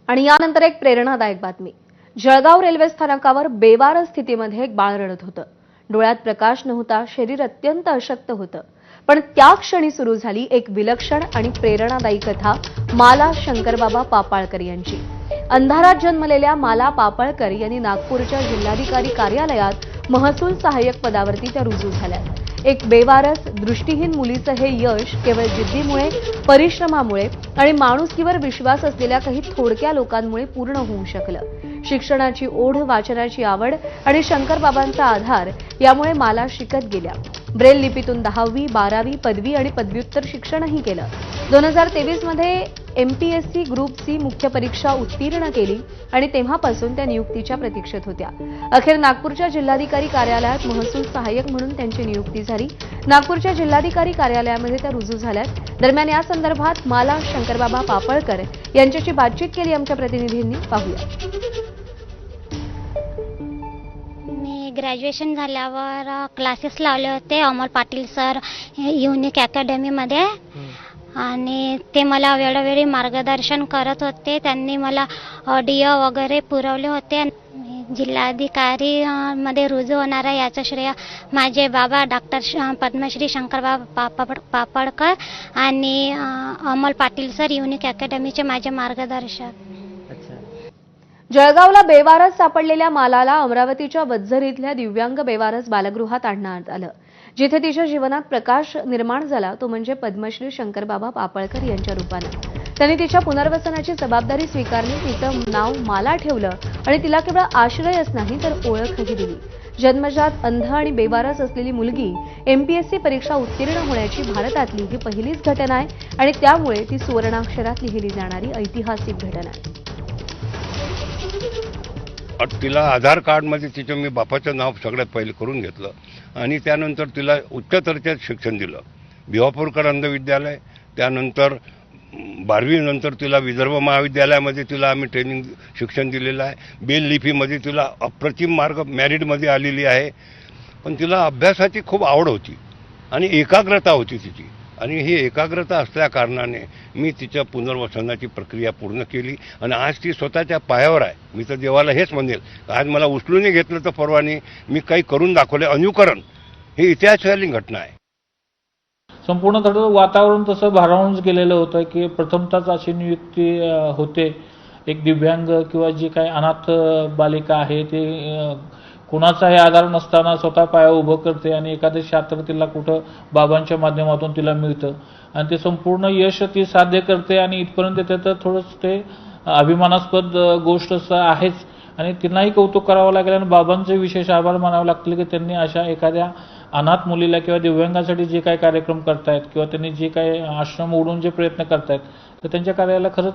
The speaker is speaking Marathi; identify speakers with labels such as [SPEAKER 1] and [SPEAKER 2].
[SPEAKER 1] आणि यानंतर एक प्रेरणादायक बातमी। जळगाव रेल्वे स्थानकावर बेवार स्थितीमध्ये एक बाळ रडत होतं। डोळ्यात प्रकाश नव्हता, शरीर अत्यंत अशक्त होतं। पण त्या क्षणी सुरू झाली एक विलक्षण आणि प्रेरणादायी कथा माला शंकरबाबा पापाळकर यांची। अंधारात जन्मलेल्या माला पापाळकर यांनी नागपूरच्या जिल्हाधिकारी कार्यालयात महसूल सहाय्यक पदावरती त्या रुजू झाल्या। एक बेवारस दृष्टीहीन मुलीचं हे यश केवळ जिद्दीमुळे, परिश्रमामुळे आणि माणुसकीवर विश्वास असलेल्या काही थोडक्या लोकांमुळे पूर्ण होऊ शकलं। शिक्षणाची ओढ, वाचनाची आवड आणि शंकरबाबांचा आधार यामुळे माला शिकत गेल्या। ब्रेल लिपीतून 10वी, 12वी, पदवी आणि पदव्युत्तर शिक्षणही केलं। 2023 मध्ये MPSC ग्रुप C मुख्य परीक्षा उत्तीर्ण केली आणि तेव्हापासून त्या नियुक्तीच्या प्रतीक्षेत होत्या। अखेर नागपूरच्या जिल्हाधिकारी कार्यालयात महसूल सहाय्यक म्हणून त्यांची नियुक्ती झाली। नागपूरच्या जिल्हाधिकारी कार्यालयामध्ये त्या रुजू झाल्यात। दरम्यान या संदर्भात माला शंकरबाबा पापळकर यांच्याशी बातचीत केली आमच्या प्रतिनिधींनी, पाहूया।
[SPEAKER 2] मी ग्रॅज्युएशन झाल्यावर क्लासेस लावले होते अमोल पाटील सर युनिक अकॅडमीमध्ये आणि ते मला वेळोवेळी मार्गदर्शन करत होते। त्यांनी मला ऑडिओ वगैरे पुरवले होते। जिल्हाधिकारी मध्ये रुजू होणारा याचं श्रेय माझे बाबा डॉक्टर पद्मश्री शंकरबाबा पापळकर आणि अमोल पाटील सर युनिक अकॅडमीचे माझे मार्गदर्शक।
[SPEAKER 1] जळगावला बेवारस सापडलेल्या मालाला अमरावतीच्या वज्झर इथल्या दिव्यांग बेवारस बालगृहात आणण्यात आलं, जिथे तिच्या जीवनात प्रकाश निर्माण झाला तो म्हणजे पद्मश्री शंकरबाबा पापळकर यांच्या रूपाने। त्यांनी तिच्या पुनर्वसनाची जबाबदारी स्वीकारली, तिचं नाव माला ठेवलं आणि तिला केवळ आश्रयच नाही तर ओळखही दिली। जन्मजात अंध आणि बेवारस असलेली मुलगी MPSC परीक्षा उत्तीर्ण होण्याची भारतातली ही पहिलीच घटना आहे आणि त्यामुळे ती सुवर्णाक्षरात लिहिली जाणारी ऐतिहासिक घटना आहे।
[SPEAKER 3] तिला आधार कार्डमध्ये तिचं मी बापाचं नाव सगळ्यात पहिले करून घेतलं आणि त्यानंतर तिला उच्चतरचं शिक्षण दिलं। भिवापूरकर अंध विद्यालय, त्यानंतर 12वी नंतर तिला विदर्भ महाविद्यालयामध्ये तिला आम्ही ट्रेनिंग शिक्षण दिलेलं आहे। बेल लिपीमध्ये तिला अप्रतिम मार्ग मेरिटमध्ये आलेली आहे। पण तिला अभ्यासाची खूप आवड होती आणि एकाग्रता होती तिची, आणि ही एकाग्रता असल्या कारणाने मी तिच्या पुनर्वसनाची प्रक्रिया पूर्ण केली आणि आज ती स्वतःच्या पायावर आहे। मी तर देवाला हेच म्हणेल, आज मला उचलूनही घेतलं तर परवाने मी काही करून दाखवले। अनुकरण ही इतिहासाची घटना आहे।
[SPEAKER 4] संपूर्ण थोडं वातावरण तसं भारावून गेलेलं होतं की प्रथमतःच अशी नियुक्ती होते। एक दिव्यांग किंवा जी काही अनाथ बालिका आहे ते कुणाचाही आधार नसताना स्वतः पाया उभं करते आणि एखादं शास्त्र तिला कुठं बाबांच्या माध्यमातून तिला मिळतं आणि ते संपूर्ण यश ती साध्य करते आणि इथपर्यंत येते। तर थोडंच ते अभिमानास्पद गोष्ट आहेच आणि तिलाही कौतुक करावं लागेल आणि बाबांचे विशेष आभार मानावे लागतील की त्यांनी अशा एखाद्या अनाथ मुलीला किंवा दिव्यांगासाठी जे काही कार्यक्रम करतायत किंवा त्यांनी जे काही आश्रम उघडून जे प्रयत्न करतायत तर त्यांच्या कार्याला खरंच